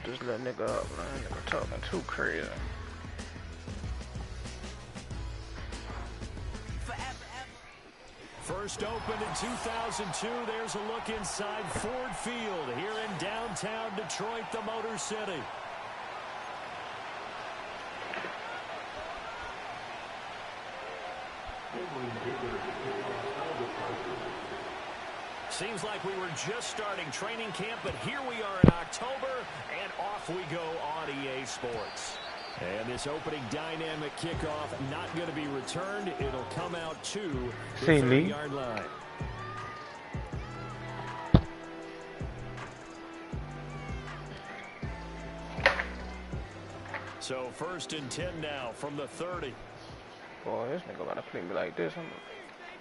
this little nigga up, man. Nigga talking too crazy. First opened in 2002. There's a look inside Ford Field here in downtown Detroit, the Motor City. Seems like we were just starting training camp, but here we are in October, and off we go on EA Sports. And this opening dynamic kickoff not going to be returned. It'll come out to the 30-yard line. So 1st and 10 now from the 30. Boy, this nigga about to play me like this.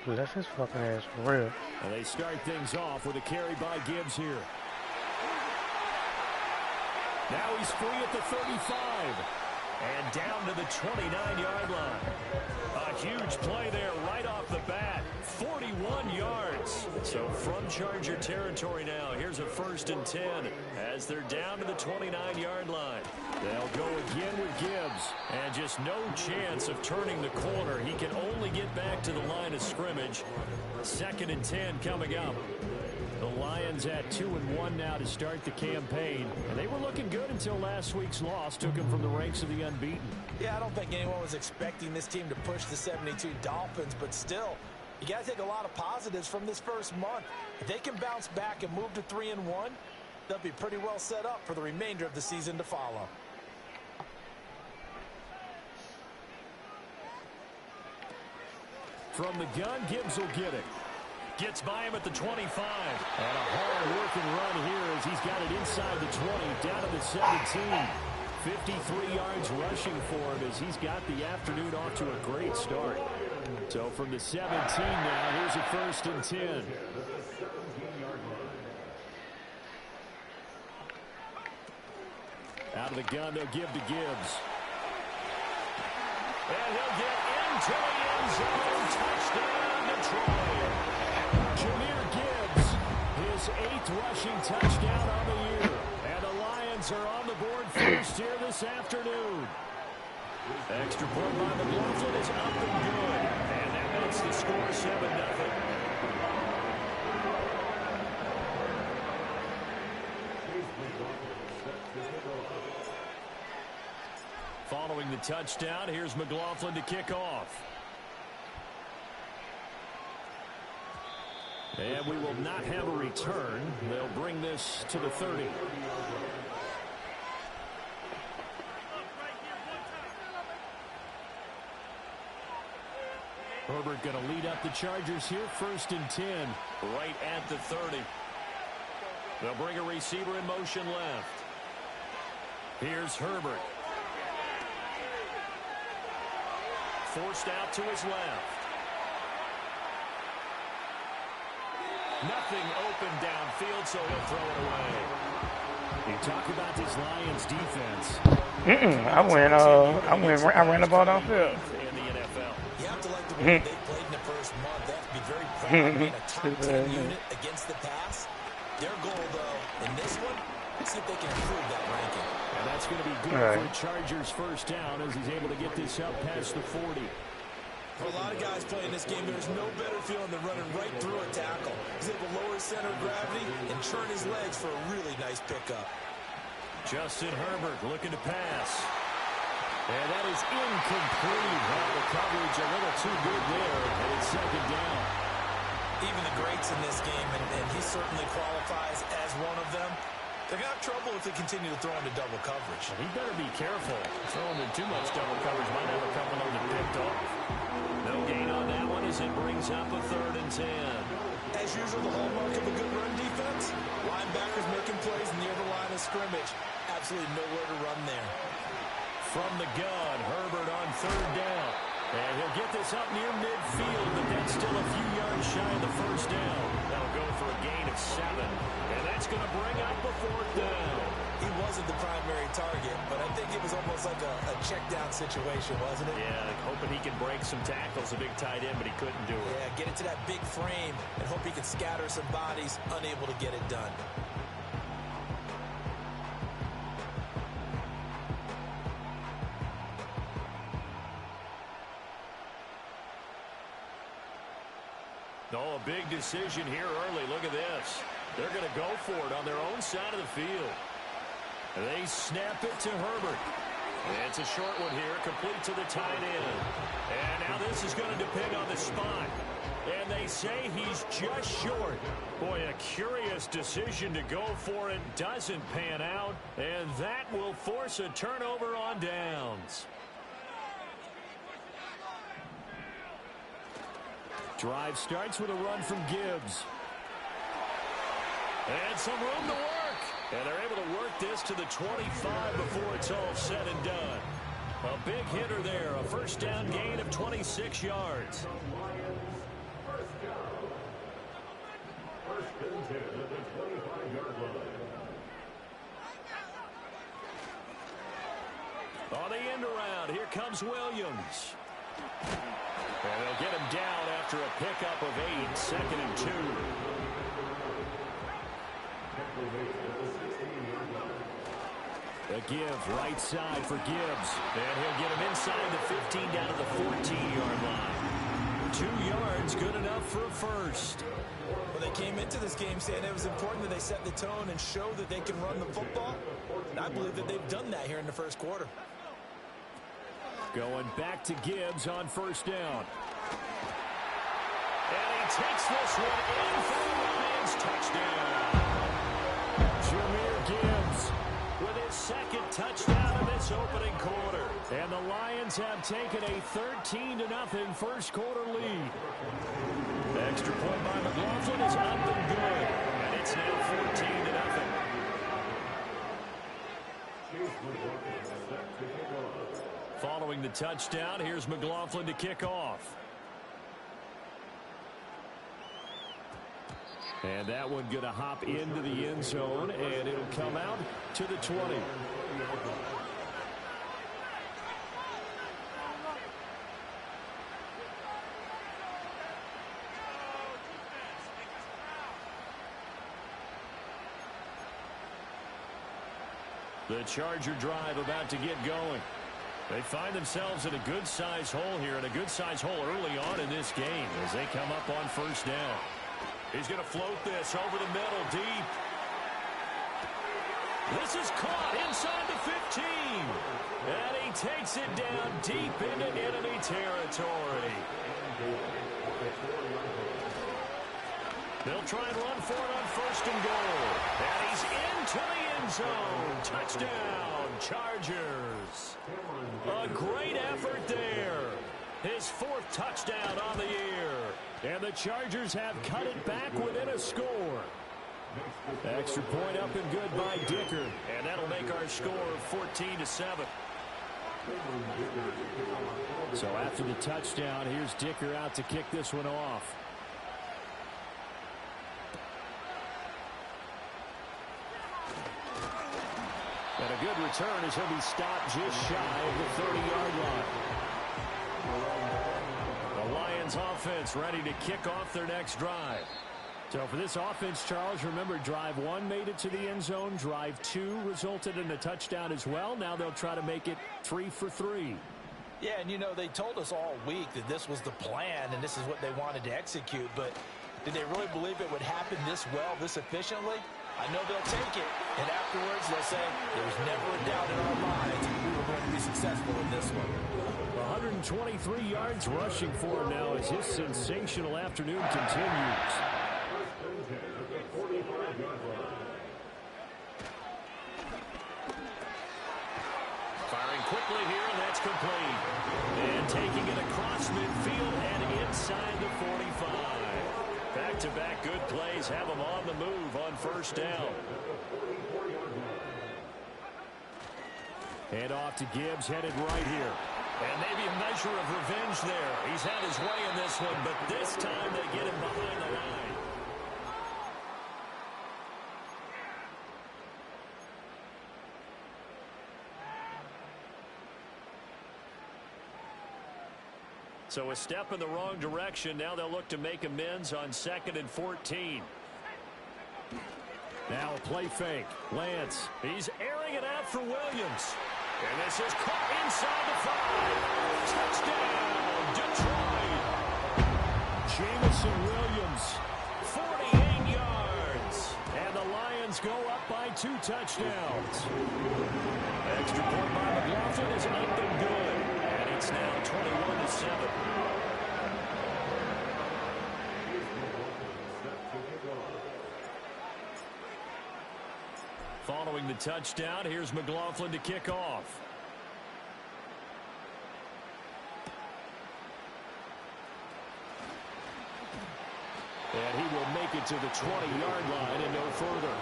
Bless his fucking ass for real. And they start things off with a carry by Gibbs here. Now he's free at the 35. And down to the 29-yard line. A huge play there right off the bat. 41 yards. So from Charger territory now, here's a 1st and 10 as they're down to the 29-yard line. They'll go again with Gibbs. And just no chance of turning the corner. He can only get back to the line of scrimmage. 2nd and 10 coming up. The Lions at 2-1 now to start the campaign. And they were looking good until last week's loss took them from the ranks of the unbeaten. Yeah, I don't think anyone was expecting this team to push the 72 Dolphins, but still, you got to take a lot of positives from this first month. If they can bounce back and move to 3-1, they'll be pretty well set up for the remainder of the season to follow. From the gun, Gibbs will get it. Gets by him at the 25. And a hard-working run here as he's got it inside the 20, down to the 17. 53 yards rushing for him as he's got the afternoon off to a great start. So from the 17 now, here's a 1st and 10. Out of the gun, they'll give to Gibbs. And he'll get into the end zone. Touchdown, Detroit. Jahmyr Gibbs, his 8th rushing touchdown on the year. And the Lions are on the board first here this afternoon. Extra point by McLaughlin is up and good. And that makes the score 7-0. Following the touchdown, here's McLaughlin to kick off. And we will not have a return. They'll bring this to the 30. Herbert going to lead up the Chargers here. 1st and 10, right at the 30. They'll bring a receiver in motion left. Here's Herbert. Forced out to his left. Nothing open downfield, so he'll throw it away. You talk about this Lions defense. I ran the ball downfield. In the NFL. You have to like the way they played in the first month. They have to be very proud of being a top 10 unit against the pass. Their goal, though, in this one, see if they can improve that ranking. And that's going to be good for Chargers' first down as he's able to get this up past the 40. For a lot of guys playing this game, there's no better feeling than running right through a tackle. He's able to lower his center of gravity and turn his legs for a really nice pickup. Justin Herbert looking to pass. And that is incomplete. Well, the coverage a little too good there, and it's 2nd down. Even the greats in this game, and he certainly qualifies as one of them, they're going to have trouble if they continue to throw into double coverage. Well, he better be careful. Throwing in too much double coverage might have a couple of them picked off. No gain on that one as it brings up a 3rd and 10. As usual, the hallmark of a good run defense, linebackers making plays near the line of scrimmage. Absolutely nowhere to run there. From the gun, Herbert on 3rd down. And he'll get this up near midfield, but that's still a few yards shy of the 1st down. That'll go for a gain of 7. And that's going to bring up a 4th down. He wasn't the primary target, but I think it was almost like a check-down situation, wasn't it? Yeah, like hoping he can break some tackles, a big tight end, but he couldn't do it. Yeah, get into that big frame and hope he can scatter some bodies, unable to get it done. Oh, a big decision here early. Look at this. They're going to go for it on their own side of the field. They snap it to Herbert. It's a short one here, complete to the tight end. And now this is going to depend on the spot. And they say he's just short. Boy, a curious decision to go for it. Doesn't pan out. And that will force a turnover on downs. Drive starts with a run from Gibbs. And some room to work. And they're able to work this to the 25 before it's all said and done. A big hitter there. A first down gain of 26 yards. On the end around, here comes Williams. And they'll get him down after a pickup of 8, 2nd and 2. A give right side for Gibbs. And he'll get him inside the 15 down to the 14-yard line. 2 yards, good enough for a first. Well, they came into this game saying it was important that they set the tone and show that they can run the football. And I believe that they've done that here in the first quarter. Going back to Gibbs on first down. And he takes this one in for the Lions touchdown. Jahmyr Gibbs with his second touchdown in this opening quarter. And the Lions have taken a 13-0 first quarter lead. The extra point by McLaughlin is up and good. And it's now 14-0. Following the touchdown, here's McLaughlin to kick off. And that one going to hop into the end zone, and it'll come out to the 20. The Charger drive about to get going. They find themselves in a good-sized hole here, and a good-sized hole early on in this game as they come up on first down. He's going to float this over the middle, deep. This is caught inside the 15. And he takes it down deep into enemy territory. They'll try and run for it on first and goal. And he's into the end zone. Touchdown, Chargers. A great effort there. His 4th touchdown on the year. And the Chargers have cut it back within a score. Extra point up and good by Dicker. And that'll make our score 14-7. So after the touchdown, here's Dicker out to kick this one off. And a good return as he'll be stopped just shy of the 30-yard line. The Lions offense ready to kick off their next drive. So for this offense, Charles, remember drive 1 made it to the end zone. Drive 2 resulted in a touchdown as well. Now they'll try to make it 3 for 3. Yeah, and you know, they told us all week that this was the plan and this is what they wanted to execute. But did they really believe it would happen this well, this efficiently? I know they'll take it, and afterwards they'll say, there's never a doubt in our minds we were going to be successful in this one. 123 yards rushing for him now as his sensational afternoon continues. Firing quickly here, and that's complete. And taking it across midfield and inside the 45. Back-to-back good plays have them on the move on first down. And off to Gibbs, headed right here. And maybe a measure of revenge there. He's had his way in this one, but this time they get him behind the line. So a step in the wrong direction. Now they'll look to make amends on 2nd and 14. Now a play fake. Lance, he's airing it out for Williams. And this is caught inside the 5. Touchdown, Detroit. Jamison Williams, 48 yards. And the Lions go up by 2 touchdowns. Extra point by McLaughlin is up and good. And it's now 21-7. Following the touchdown, here's McLaughlin to kick off. And he will make it to the 20-yard line and no further.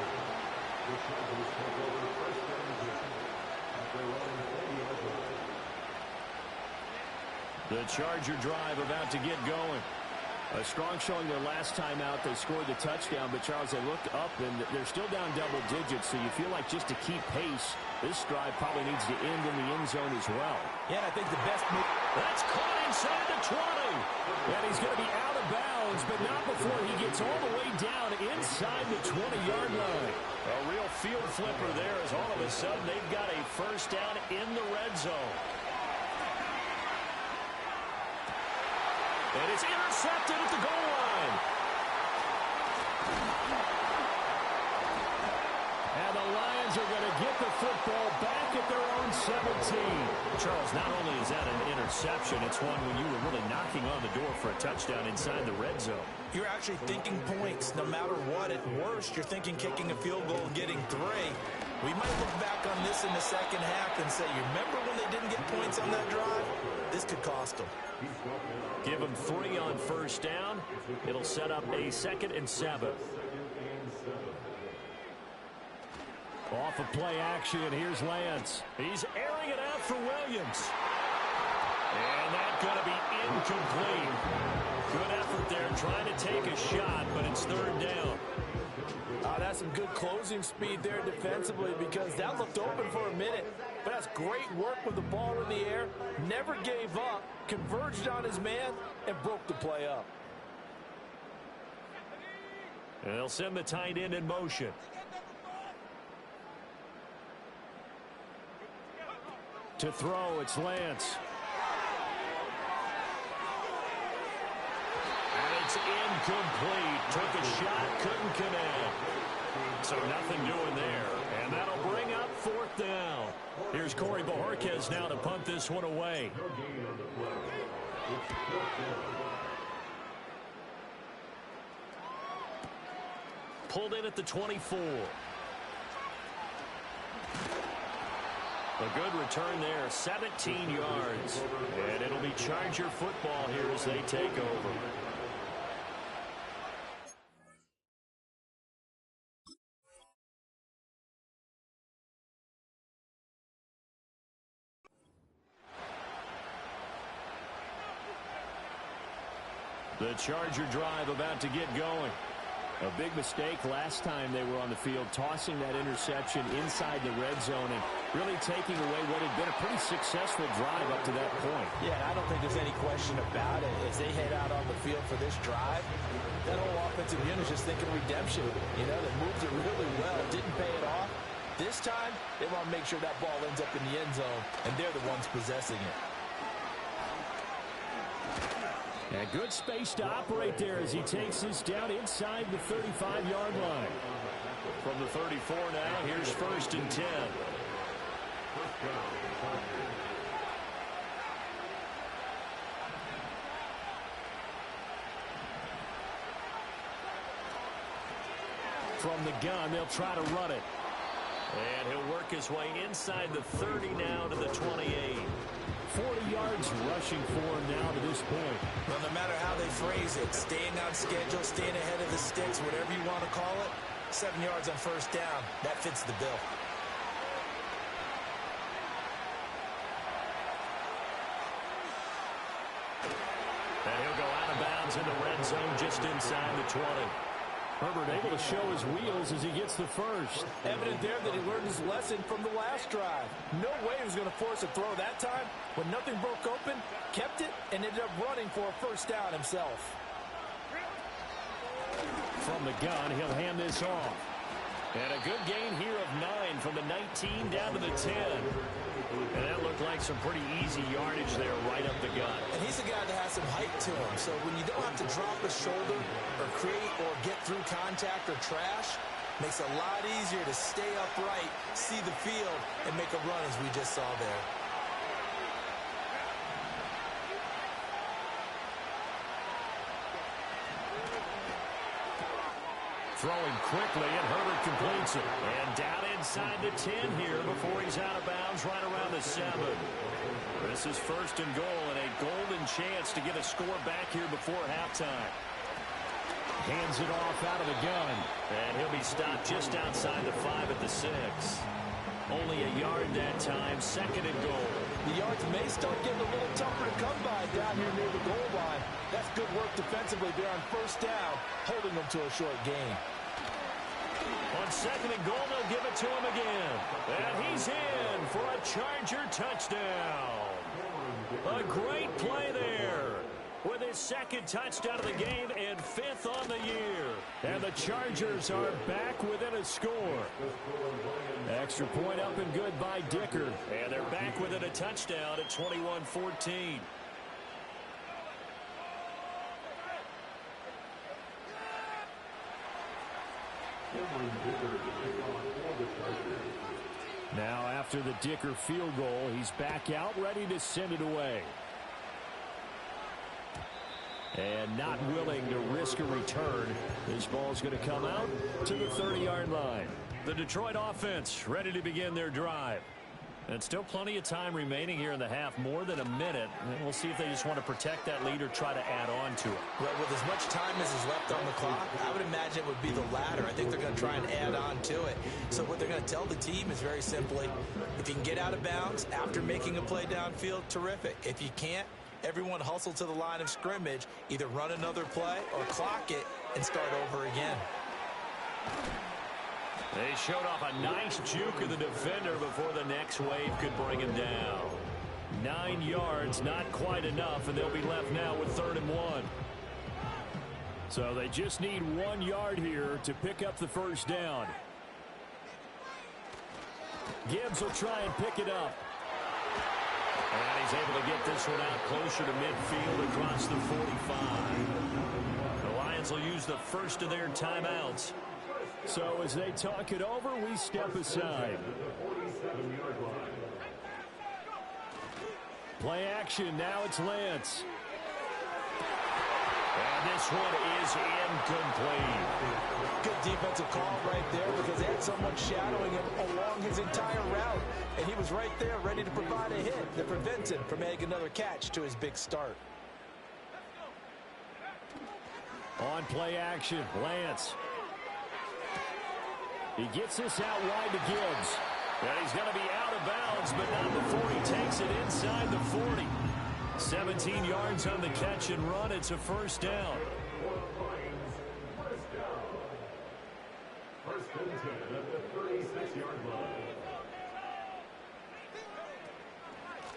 The Charger drive about to get going. A strong showing their last time out. They scored the touchdown, but Charles, they looked up, and they're still down double digits, so you feel like just to keep pace, this drive probably needs to end in the end zone as well. Yeah, I think the best move. That's caught inside the 20. And he's going to be out of bounds, but not before he gets all the way down inside the 20-yard line. A real field flipper there as all of a sudden they've got a first down in the red zone. And it's intercepted at the goal line. And the Lions are going to get the football back at their own 17. Charles, not only is that an interception, it's one when you were really knocking on the door for a touchdown inside the red zone. You're actually thinking points no matter what. At worst, you're thinking kicking a field goal and getting 3. We might look back on this in the second half and say, you remember when they didn't get points on that drive? This could cost them. Give them 3 on first down. It'll set up a 2nd and 7. Off of play action, here's Lance. He's airing it out for Williams. And that's going to be incomplete. Good effort there trying to take a shot, but it's 3rd down. That's some good closing speed there defensively because that looked open for a minute. But that's great work with the ball in the air. Never gave up, converged on his man, and broke the play up. And they'll send the tight end in motion. To throw, it's Lance. And it's incomplete. Took a shot, couldn't connect. So nothing doing there. And that'll bring up 4th down. Here's Corey Bojorquez now to punt this one away. Pulled in at the 24. A good return there, 17 yards. And it'll be Charger football here as they take over. The Charger drive about to get going. A big mistake last time they were on the field, tossing that interception inside the red zone and really taking away what had been a pretty successful drive up to that point. Yeah, and I don't think there's any question about it. As they head out on the field for this drive, that whole offensive unit is just thinking redemption. You know, they moved it really well, didn't pay it off. This time, they want to make sure that ball ends up in the end zone, and they're the ones possessing it. And good space to operate there as he takes this down inside the 35-yard line. From the 34 now, here's 1st and 10. From the gun, they'll try to run it. And he'll work his way inside the 30 now to the 28. 40 yards rushing for him now to this point. Well, no matter how they phrase it, staying on schedule, staying ahead of the sticks, whatever you want to call it, 7 yards on first down, that fits the bill. And he'll go out of bounds in the red zone just inside the 20. Herbert able to show his wheels as he gets the first. Evident there that he learned his lesson from the last drive. No way he was going to force a throw that time. When nothing broke open, kept it, and ended up running for a first down himself. From the gun, he'll hand this off. And a good gain here of 9 from the 19 down to the 10. And that looked like some pretty easy yardage there right up the gut. And he's a guy that has some height to him. So when you don't have to drop a shoulder or create or get through contact or trash, makes it a lot easier to stay upright, see the field, and make a run as we just saw there. Throwing quickly, and Herbert completes it. And down inside the 10 here before he's out of bounds right around the 7. This is 1st and goal and a golden chance to get a score back here before halftime. Hands it off out of the gun. And he'll be stopped just outside the 5 at the 6. Only a yard that time, 2nd and goal. The yards may start getting a little tougher to come by down here near the goal line. That's good work defensively there on 1st down, holding them to a short gain. On 2nd and goal, they'll give it to him again. And he's in for a Charger touchdown. A great play there with his 2nd touchdown of the game and 5th on the year. And the Chargers are back within a score. Extra point up and good by Dicker. And they're back within a touchdown at 21-14. Now after the Dicker field goal, he's back out ready to send it away. And not willing to risk a return. This ball's going to come out to the 30-yard line. The Detroit offense ready to begin their drive. And still plenty of time remaining here in the half, more than a minute. And we'll see if they just want to protect that lead or try to add on to it. Well, with as much time as is left on the clock, I would imagine it would be the latter. I think they're going to try and add on to it. So what they're going to tell the team is very simply, if you can get out of bounds after making a play downfield, terrific. If you can't, everyone hustle to the line of scrimmage, either run another play or clock it and start over again. They showed off a nice juke of the defender before the next wave could bring him down. 9 yards, not quite enough, and they'll be left now with 3rd and 1. So they just need 1 yard here to pick up the 1st down. Gibbs will try and pick it up. And he's able to get this one out closer to midfield across the 45. The Lions will use the first of their timeouts. So as they talk it over, we step aside. Play action. Now it's Lance. And this one is incomplete. Good defensive call right there because they had someone shadowing him along his entire route. And he was right there ready to provide a hit that prevents him from making another catch to his big start. On play action, Lance. He gets this out wide to Gibbs. And he's going to be out of bounds, but not before he takes it inside the 40. 17 yards on the catch and run. It's a 1st down.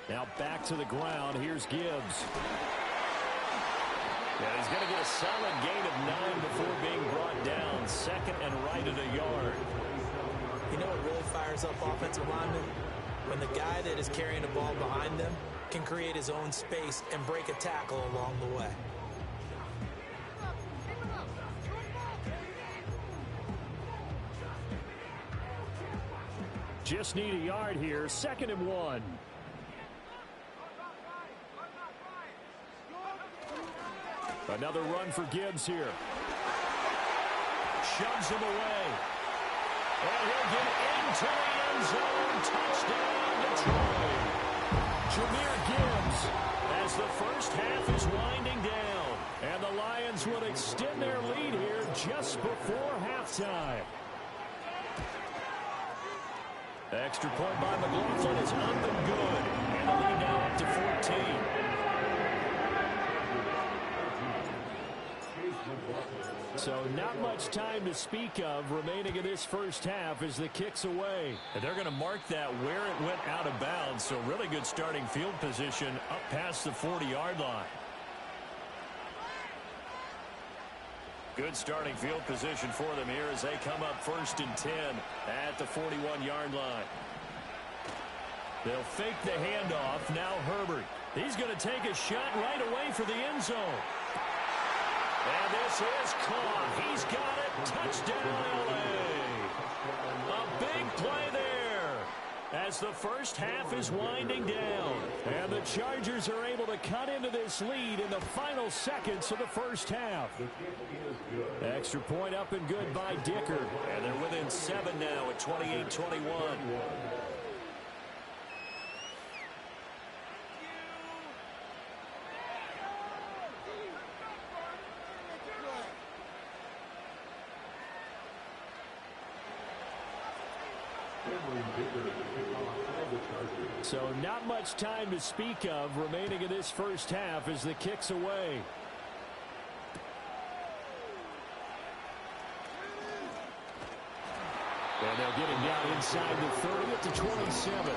Now back to the ground. Here's Gibbs. Yeah, he's going to get a solid gain of 9 before being brought down. 2nd and right at a yard. You know what really fires up offensive linemen? When the guy that is carrying the ball behind them can create his own space and break a tackle along the way. Just need a yard here. 2nd and 1. Another run for Gibbs here. Shoves him away. And he'll get into the end zone. Touchdown, Detroit. Jahmyr Gibbs as the first half is winding down. And the Lions will extend their lead here just before halftime. Extra point by McLaughlin is up and good. And the lead now up to 14. So not much time to speak of remaining in this first half as the kick's away. And they're going to mark that where it went out of bounds. So really good starting field position up past the 40-yard line. Good starting field position for them here as they come up 1st and 10 at the 41-yard line. They'll fake the handoff. Now Herbert. He's going to take a shot right away for the end zone. And this is caught. He's got it. Touchdown, LA. A big play there as the first half is winding down. And the Chargers are able to cut into this lead in the final seconds of the first half. Extra point up and good by Dicker. And they're within 7 now at 28-21. So not much time to speak of remaining in this first half as the kick's away. And they'll get him down inside the 30 at the 27.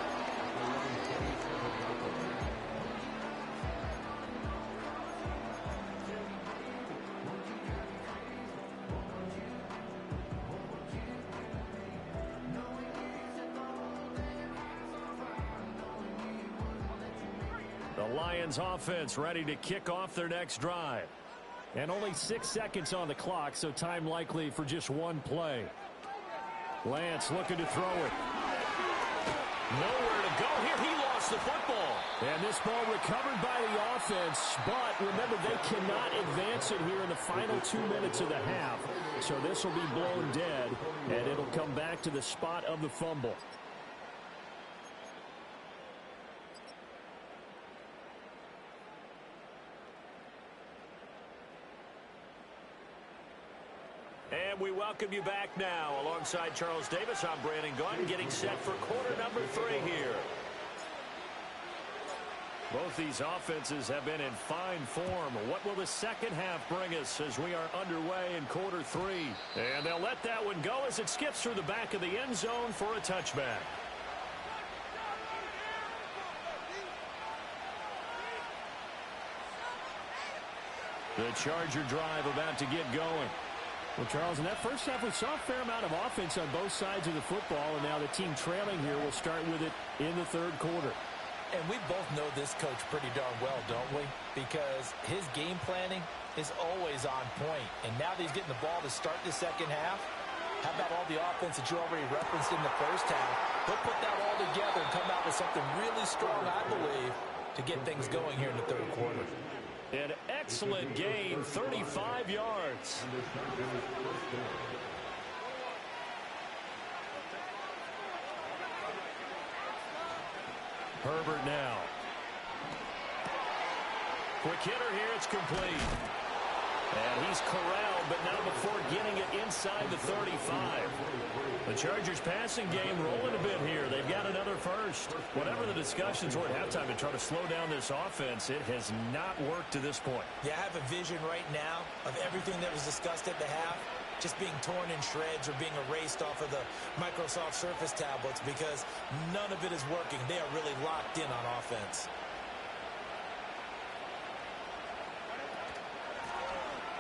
Lions offense ready to kick off their next drive. And only 6 seconds on the clock, so time likely for just one play. Lance looking to throw it. Nowhere to go here. He lost the football. And this ball recovered by the offense, but remember they cannot advance it here in the final 2 minutes of the half. So this will be blown dead, and it'll come back to the spot of the fumble. And we welcome you back now. Alongside Charles Davis, I'm Brandon Gunn, getting set for quarter number 3 here. Both these offenses have been in fine form. What will the second half bring us as we are underway in quarter 3? And they'll let that one go as it skips through the back of the end zone for a touchback. The Charger drive about to get going. Well, Charles, in that first half, we saw a fair amount of offense on both sides of the football, and now the team trailing here will start with it in the third quarter. And we both know this coach pretty darn well, don't we? Because his game planning is always on point. And now that he's getting the ball to start the second half, how about all the offense that you already referenced in the first half? He'll put that all together and come out with something really strong, I believe, to get things going here in the third quarter. An excellent gain, 35 yards. Herbert now. Quick hitter here, it's complete. And he's corralled, but not before getting it inside the 35. The Chargers passing game rolling a bit here. They've got another first. Whatever the discussions were at halftime to try to slow down this offense, it has not worked to this point. Yeah, I have a vision right now of everything that was discussed at the half just being torn in shreds or being erased off of the Microsoft Surface tablets because none of it is working. They are really locked in on offense.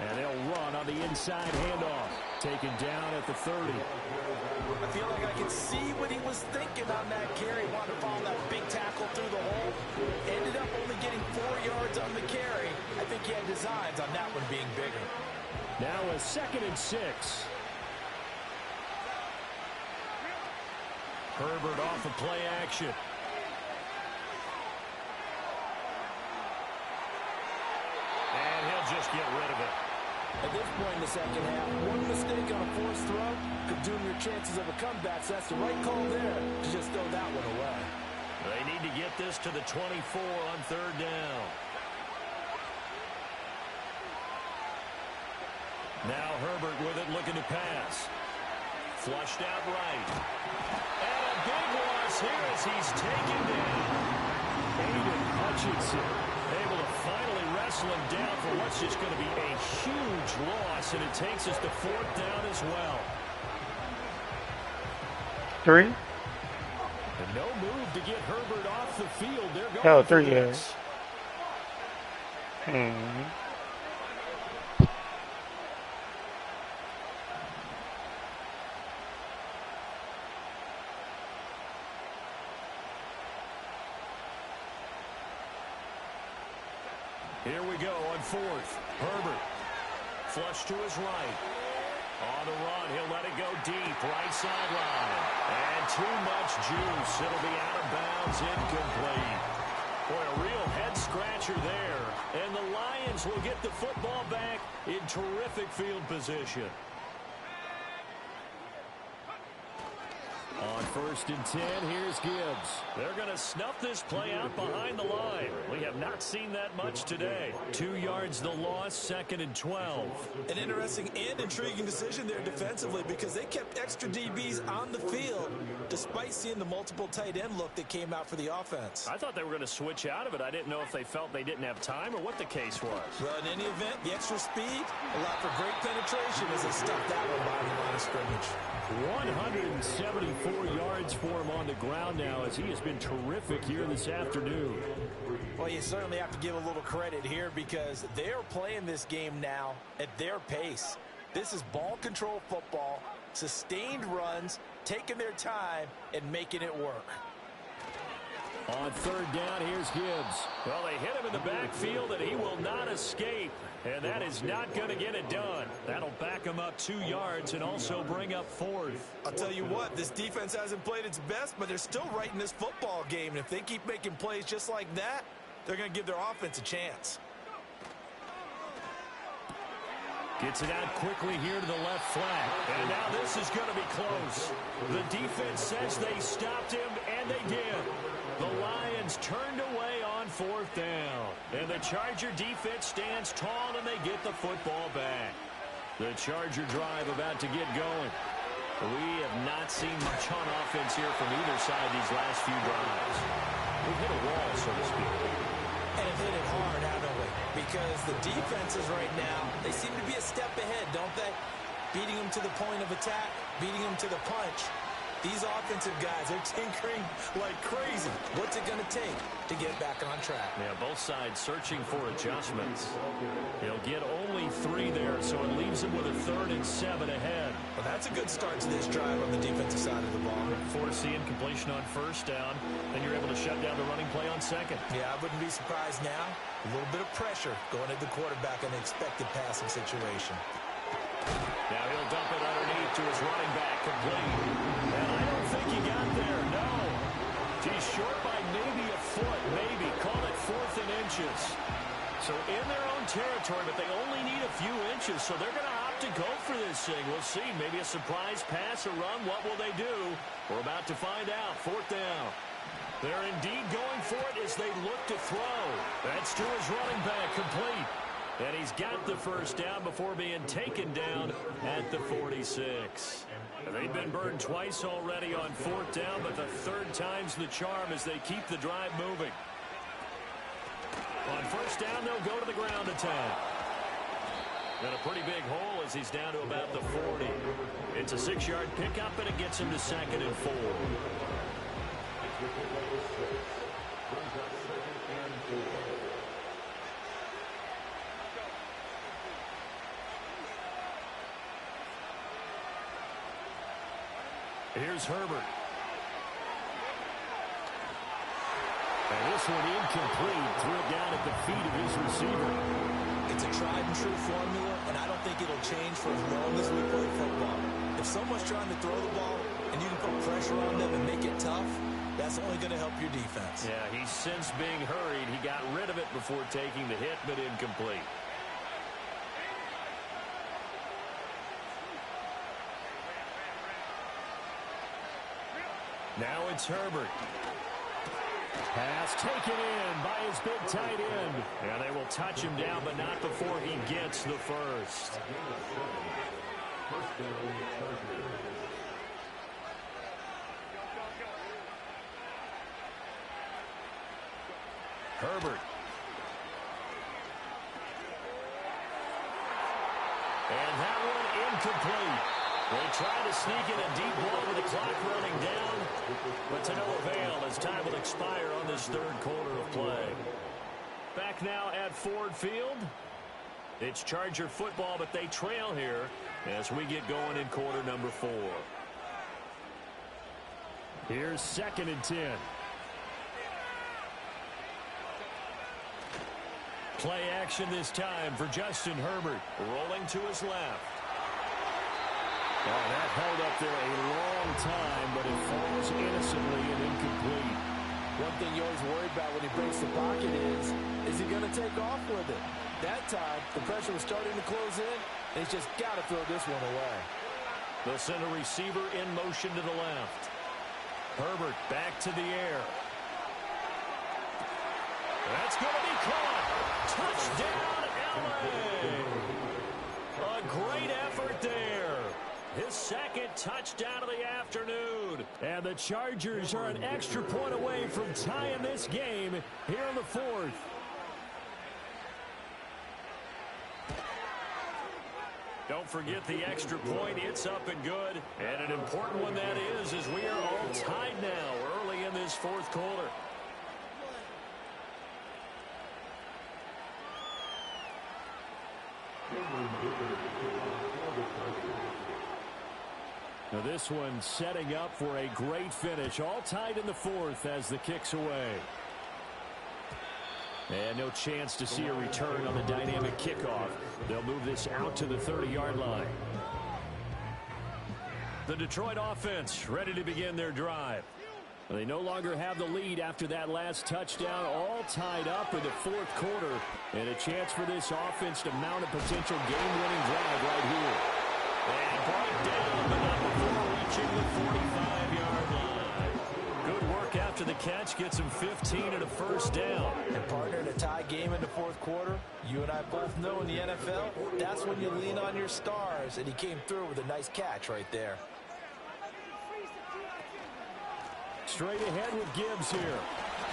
And they'll run on the inside handoff. Taken down at the 30. I feel like I can see what he was thinking on that carry. Wanted to follow that big tackle through the hole. Ended up only getting 4 yards on the carry. I think he had designs on that one being bigger. Now a 2nd and 6. Herbert off of play action. And he'll just get rid of it. At this point in the second half, one mistake on a forced throw could doom your chances of a comeback. So that's the right call there to just throw that one away. They need to get this to the 24 on 3rd down. Now Herbert with it, looking to pass. Flushed out right. And a big loss here as he's taken down. Aiden Hutchinson able to finally wrestle him down for what's just going to be a huge loss, and it takes us to 4th down as well. 3? And no move to get Herbert off the field. They're going Oh, for 3 this. Here we go on fourth. Herbert. Flush to his right. On the run, he'll let it go deep. Right sideline. And too much juice. It'll be out of bounds, incomplete. Boy, a real head-scratcher there. And the Lions will get the football back in terrific field position. On 1st and 10, here's Gibbs. They're going to snuff this play out behind the line. We have not seen that much today. 2 yards the loss, 2nd and 12. An interesting and intriguing decision there defensively because they kept extra DBs on the field despite seeing the multiple tight end look that came out for the offense. I thought they were going to switch out of it. I didn't know if they felt they didn't have time or what the case was. Well, in any event, the extra speed allowed for great penetration as they stuffed that one by the line of scrimmage. 174 yards for him on the ground now as he has been terrific here this afternoon. Well, you certainly have to give a little credit here because they're playing this game now at their pace. This is ball control football, sustained runs, taking their time, and making it work. On 3rd down, here's Gibbs. Well, they hit him in the backfield, and he will not escape. And that is not going to get it done. That'll back him up 2 yards and also bring up 4th. I'll tell you what, this defense hasn't played its best, but they're still right in this football game. And if they keep making plays just like that, they're going to give their offense a chance. Gets it out quickly here to the left flat. And now this is going to be close. The defense says they stopped him, and they did. The Lions turned away on 4th down. And the Charger defense stands tall, and they get the football back. The Charger drive about to get going. We have not seen much on offense here from either side these last few drives. We've hit a wall, so to speak. And have hit it hard, haven't we? Because the defenses right now, they seem to be a step ahead, don't they? Beating them to the point of attack, beating them to the punch. These offensive guys are tinkering like crazy. What's it going to take to get back on track? Yeah, both sides searching for adjustments. He'll get only 3 there, so it leaves him with a 3rd and 7 ahead. Well, that's a good start to this drive on the defensive side of the ball. Force the incompletion on 1st down, then you're able to shut down the running play on 2nd. Yeah, I wouldn't be surprised now. A little bit of pressure going at the quarterback in the expected passing situation. Now he'll dump it underneath to his running back, complete. And I don't think he got there, no. He's short by maybe a foot, maybe. Call it 4th and inches. So in their own territory, but they only need a few inches, so they're going to opt to go for this thing. We'll see. Maybe a surprise pass, a run. What will they do? We're about to find out. 4th down. They're indeed going for it as they look to throw. That's to his running back, complete. And he's got the 1st down before being taken down at the 46. They've been burned twice already on 4th down, but the 3rd time's the charm as they keep the drive moving. On 1st down, they'll go to the ground attack. Got a pretty big hole as he's down to about the 40. It's a 6-yard pickup, and it gets him to 2nd and 4. Here's Herbert. And this one incomplete. Threw it down at the feet of his receiver. It's a tried and true formula, and I don't think it'll change for as long as we play football. If someone's trying to throw the ball and you can put pressure on them and make it tough, that's only going to help your defense. Yeah, he's since being hurried. He got rid of it before taking the hit, but incomplete. Now it's Herbert. Pass taken in by his big tight end. And they will touch him down, but not before he gets the 1st. Herbert. And that one incomplete. They try to sneak in a deep ball with the clock running down, but to no avail as time will expire on this 3rd quarter of play. Back now at Ford Field. It's Charger football, but they trail here as we get going in quarter number 4. Here's 2nd and 10. Play action this time for Justin Herbert. Rolling to his left. Oh, that held up there a long time, but it falls innocently and incomplete. One thing you always worry about when he breaks the pocket is he going to take off with it? That time, the pressure was starting to close in, and he's just got to throw this one away. The center receiver in motion to the left. Herbert back to the air. That's going to be caught. Touchdown, LA. A great effort there. His second touchdown of the afternoon. And the Chargers are an extra point away from tying this game here in the fourth. Don't forget the extra point. It's up and good. And an important one that is, as we are all tied now early in this fourth quarter. Now this one setting up for a great finish. All tied in the fourth as the kick's away. And no chance to see a return on the dynamic kickoff. They'll move this out to the 30-yard line. The Detroit offense ready to begin their drive. They no longer have the lead after that last touchdown, all tied up in the fourth quarter. And a chance for this offense to mount a potential game-winning drive right here. And brought down, but not before reaching the 45-yard line. Good work after the catch. Gets him 15 and a first down. And partner, in a tie game in the fourth quarter, you and I both know in the NFL, that's when you lean on your stars. And he came through with a nice catch right there. Straight ahead with Gibbs here.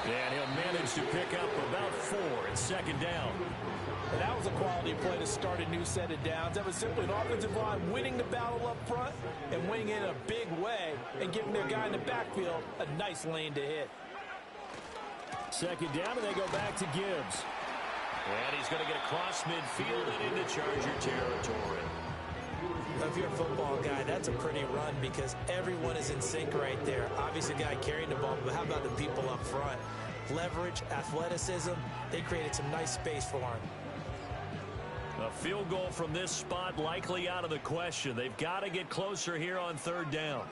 And he'll manage to pick up about 4 at second down. And that was a quality play to start a new set of downs. That was simply an offensive line winning the battle up front and winning in a big way and giving their guy in the backfield a nice lane to hit. Second down, and they go back to Gibbs. And he's going to get across midfield and into Charger territory. If you're a football guy, that's a pretty run because everyone is in sync right there. Obviously, the guy carrying the ball, but how about the people up front? Leverage, athleticism, they created some nice space for him. A field goal from this spot likely out of the question. They've got to get closer here on third down.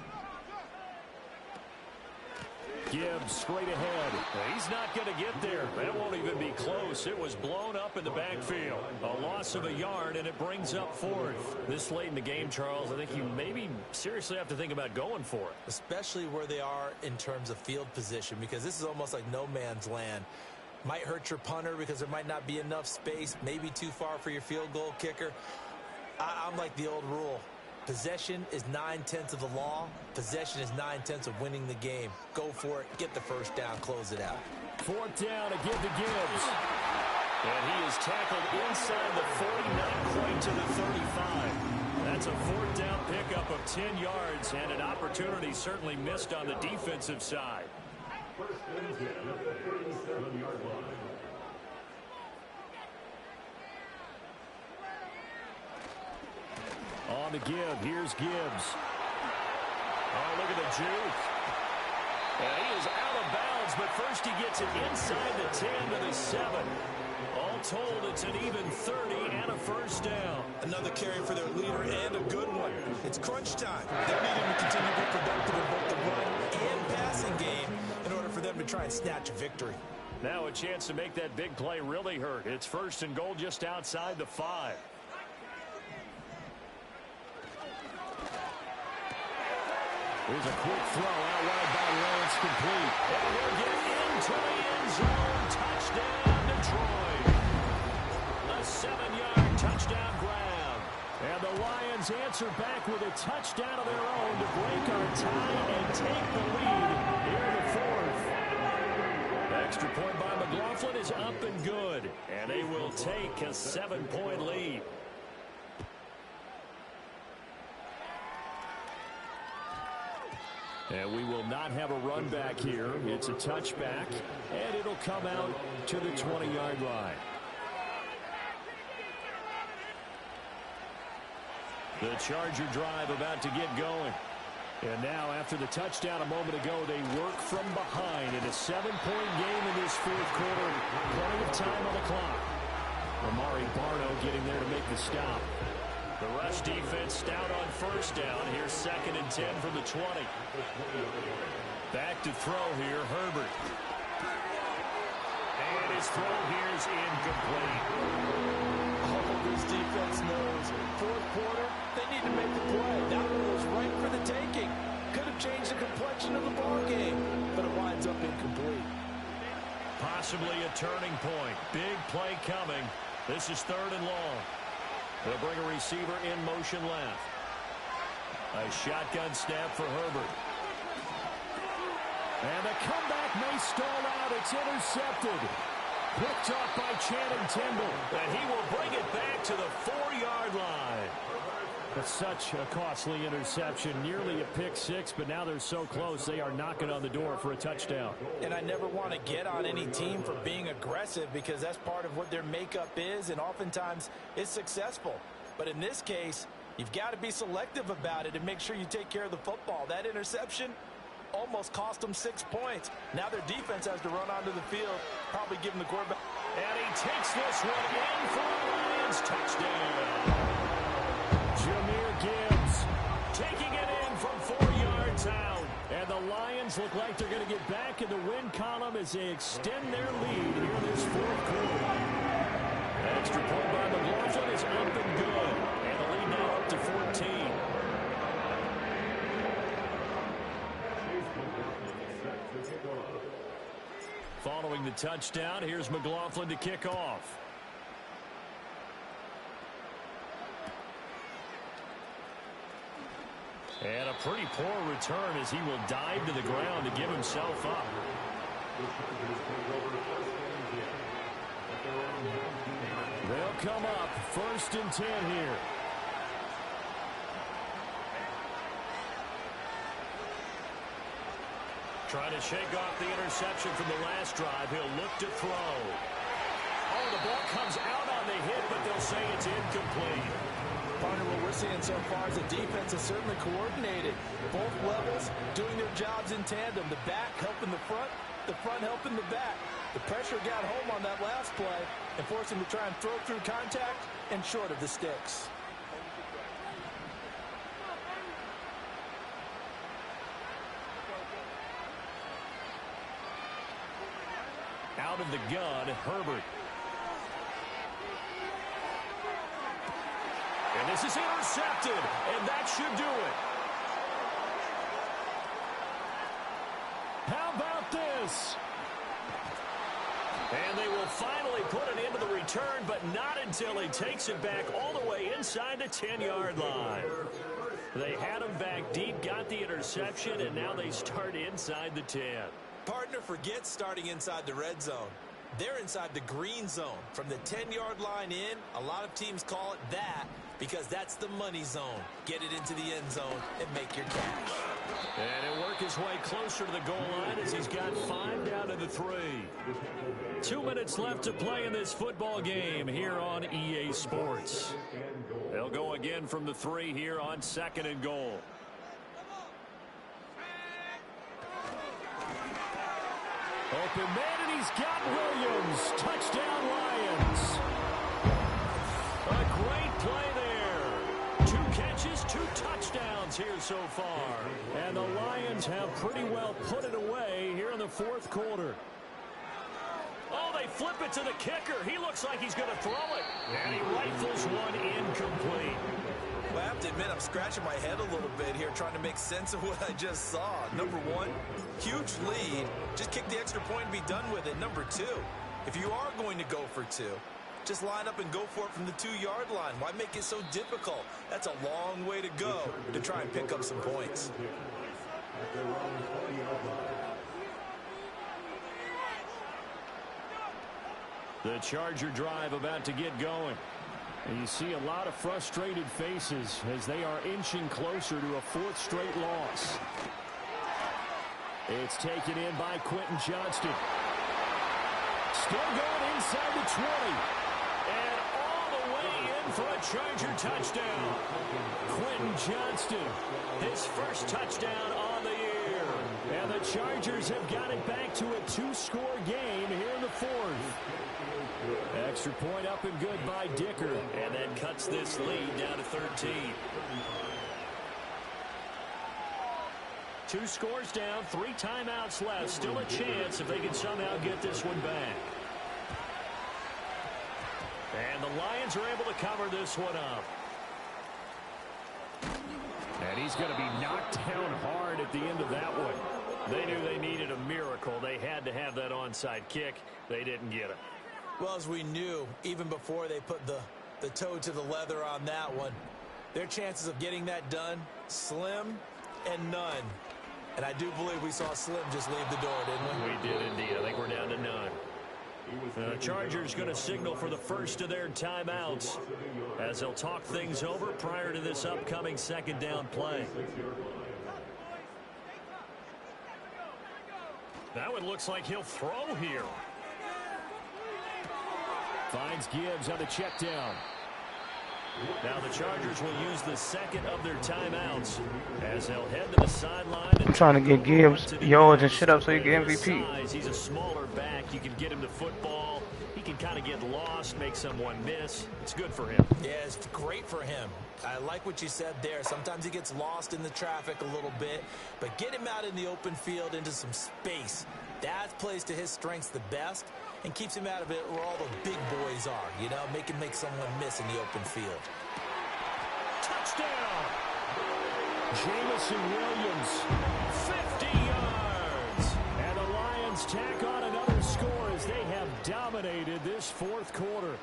Gibbs straight ahead. He's not going to get there. That won't even be close. It was blown up in the backfield. A loss of a yard, and it brings up fourth. This late in the game, Charles, I think you maybe seriously have to think about going for it. Especially where they are in terms of field position, because this is almost like no man's land. Might hurt your punter because there might not be enough space, maybe too far for your field goal kicker. I'm like the old rule. Possession is 9/10 of the law. Possession is 9/10 of winning the game. Go for it. Get the first down. Close it out. Fourth down to give to Gibbs. And he is tackled inside the 40, not quite to the 35. That's a fourth down pickup of 10 yards and an opportunity certainly missed on the defensive side. On the give, here's Gibbs. Oh, look at the juke. And he is out of bounds, but first he gets it inside the 10 to the 7. All told, it's an even 30 and a first down. Another carry for their leader and a good one. It's crunch time. They need him to continue to be productive in both the run and passing game in order for them to try and snatch a victory. Now a chance to make that big play really hurt. It's first and goal just outside the 5. Here's a quick throw out wide by Lawrence, complete. And he'll get into the end zone. Touchdown, Detroit. A 7-yard touchdown grab. And the Lions answer back with a touchdown of their own to break our tie and take the lead here in the fourth. Extra point by McLaughlin is up and good. And they will take a 7-point lead. And we will not have a run back here. It's a touchback, and it'll come out to the 20-yard line. The Charger drive about to get going. And now, after the touchdown a moment ago, they work from behind in a 7-point game in this fourth quarter. Plenty of time on the clock. Amari Barno getting there to make the stop. The rush defense stout on first down. Here's 2nd and 10 from the 20. Back to throw here, Herbert. And his throw here is incomplete. Oh, this defense knows. 4th quarter, they need to make the play. That one was right for the taking. Could have changed the complexion of the ball game, but it winds up incomplete. Possibly a turning point. Big play coming. This is 3rd and long. They'll bring a receiver in motion left. A shotgun snap for Herbert. And the comeback may stall out. It's intercepted. Picked up by Channing Tindall. And he will bring it back to the 4-yard line. That's such a costly interception. Nearly a pick six, but now they're so close they are knocking on the door for a touchdown. And I never want to get on any team for being aggressive because that's part of what their makeup is, and oftentimes it's successful. But in this case, you've got to be selective about it and make sure you take care of the football. That interception almost cost them 6 points. Now their defense has to run onto the field, probably giving the quarterback. And he takes this one in for a Lions touchdown. Jahmyr Gibbs taking it in from 4 yards out. And the Lions look like they're going to get back in the win column as they extend their lead here in this 4th quarter. That extra point by McLaughlin is up and good. And the lead now up to 14. Following the touchdown, here's McLaughlin to kick off. And a pretty poor return as he will dive to the ground to give himself up. They'll come up 1st and 10 here. Trying to shake off the interception from the last drive. He'll look to throw. Oh, the ball comes out on the hit, but they'll say it's incomplete. Partner, what we're seeing so far is the defense is certainly coordinated. Both levels doing their jobs in tandem. The back helping the front helping the back. The pressure got home on that last play and forced him to try and throw through contact and short of the sticks. Out of the gun, Herbert. And this is intercepted, and that should do it. How about this? And they will finally put it into the return, but not until he takes it back all the way inside the 10-yard line. They had him back deep, got the interception, and now they start inside the 10. Partner, forget starting inside the red zone. They're inside the green zone. From the 10-yard line in, a lot of teams call it that because that's the money zone. Get it into the end zone and make your cash. And he'll work his way closer to the goal line as he's got 5 down to the 3. 2 minutes left to play in this football game here on EA Sports. They'll go again from the 3 here on 2nd and goal. Open man, and he's got Williams. Touchdown, Lions. A great play there. 2 catches, 2 touchdowns here so far. And the Lions have pretty well put it away here in the 4th quarter. Oh, they flip it to the kicker. He looks like he's going to throw it. And he rifles one incomplete. Well, I have to admit, I'm scratching my head a little bit here trying to make sense of what I just saw. Number 1, huge lead. Just kick the extra point and be done with it. Number 2, if you are going to go for 2, just line up and go for it from the 2-yard line. Why make it so difficult? That's a long way to go to try and pick up some points. The Charger drive about to get going. And you see a lot of frustrated faces as they are inching closer to a 4th straight loss. It's taken in by Quentin Johnston. Still going inside the 20. And all the way in for a Charger touchdown. Quentin Johnston, his first touchdown on the year. And the Chargers have got it back to a 2-score game here in the 4th. Extra point up and good by Dicker. And that cuts this lead down to 13. 2 scores down, 3 timeouts left. Still a chance if they can somehow get this one back. And the Lions are able to cover this one up. And he's going to be knocked down hard at the end of that one. They knew they needed a miracle. They had to have that onside kick. They didn't get it. Well, as we knew, even before they put the toe to the leather on that one, their chances of getting that done, slim and none. And I do believe we saw Slim just leave the door, didn't we? We did indeed. I think we're down to none. The Chargers going to signal for the first of their timeouts as they'll talk things over prior to this upcoming second down play. That one looks like he'll throw here. Finds Gibbs on the check down. Now the Chargers will use the second of their timeouts as they'll head to the sideline. I'm trying to get Gibbs yards and shit up so he can MVP. He's a smaller back. You can get him to football. He can kind of get lost, make someone miss. It's good for him. Yeah, it's great for him. I like what you said there. Sometimes he gets lost in the traffic a little bit, but get him out in the open field into some space. That plays to his strengths the best and keeps him out of it where all the big boys are, you know, make someone miss in the open field. Touchdown! Jamison Williams, 50 yards. And the Lions tack on another score as they have dominated this fourth quarter.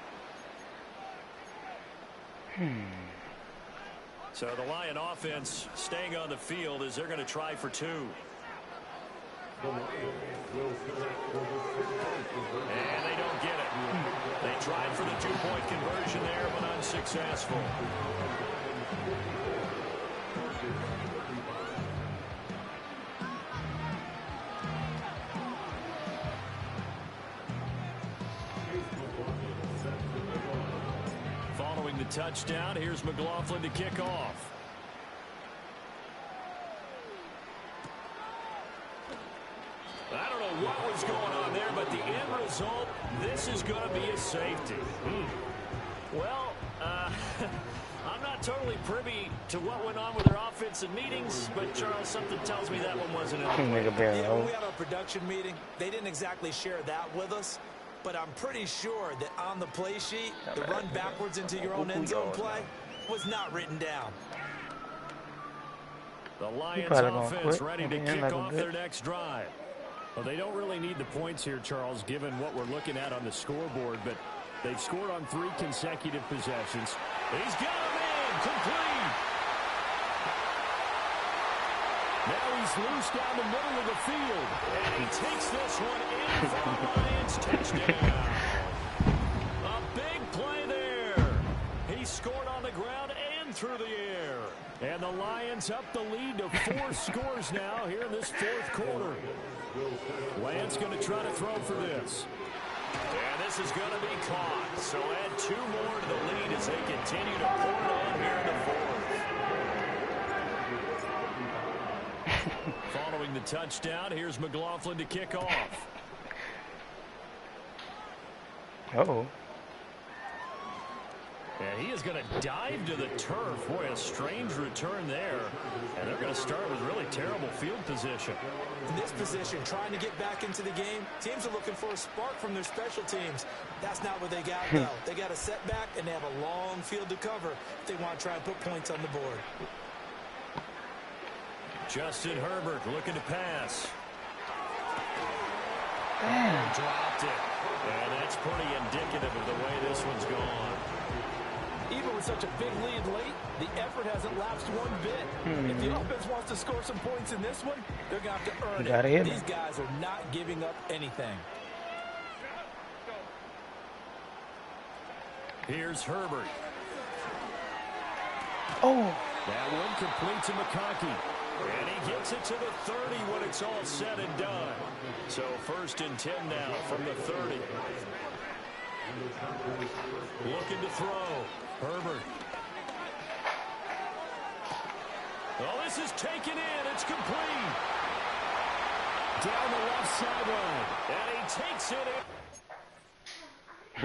So the Lion offense staying on the field as they're going to try for 2. And they don't get it. They tried for the 2-point conversion there, but unsuccessful. Following the touchdown, here's McLaughlin to kick off. I don't know what was going on there, but the end result, this is going to be a safety. Well, I'm not totally privy to what went on with their offensive meetings, but Charles, something tells me that one wasn't in the play. Yeah, when we had our production meeting, they didn't exactly share that with us, but I'm pretty sure that on the play sheet, the run backwards into your own end zone play was not written down. The Lions offense ready to kick off their next drive. Well, they don't really need the points here, Charles, given what we're looking at on the scoreboard, but they've scored on 3 consecutive possessions. He's got him in, complete. Now he's loose down the middle of the field, and he takes this one in for the Lions touchdown. A big play there. He scored on the ground and through the air. And the Lions up the lead to 4 scores now here in this fourth quarter. Lance going to try to throw for this. And this is going to be caught. So add 2 more to the lead as they continue to pour it on here in the fourth. Following the touchdown, here's McLaughlin to kick off. Uh-oh. And he is going to dive to the turf. Boy, a strange return there. And they're going to start with really terrible field position. In this position, trying to get back into the game, teams are looking for a spark from their special teams. That's not what they got, though. They got a setback, and they have a long field to cover if they want to try and put points on the board. Justin Herbert looking to pass. Damn. Dropped it. And that's pretty indicative of the way this one's gone. Even with such a big lead late, the effort hasn't lapsed one bit. If the offense wants to score some points in this one, they're going to have to earn it. These guys are not giving up anything. Here's Herbert. Oh. That one complete to McConkey. And he gets it to the 30 when it's all said and done. So 1st and 10 now from the 30. Looking to throw. Herbert. Oh, this is taken in. It's complete. Down the left sideline. And he takes it in.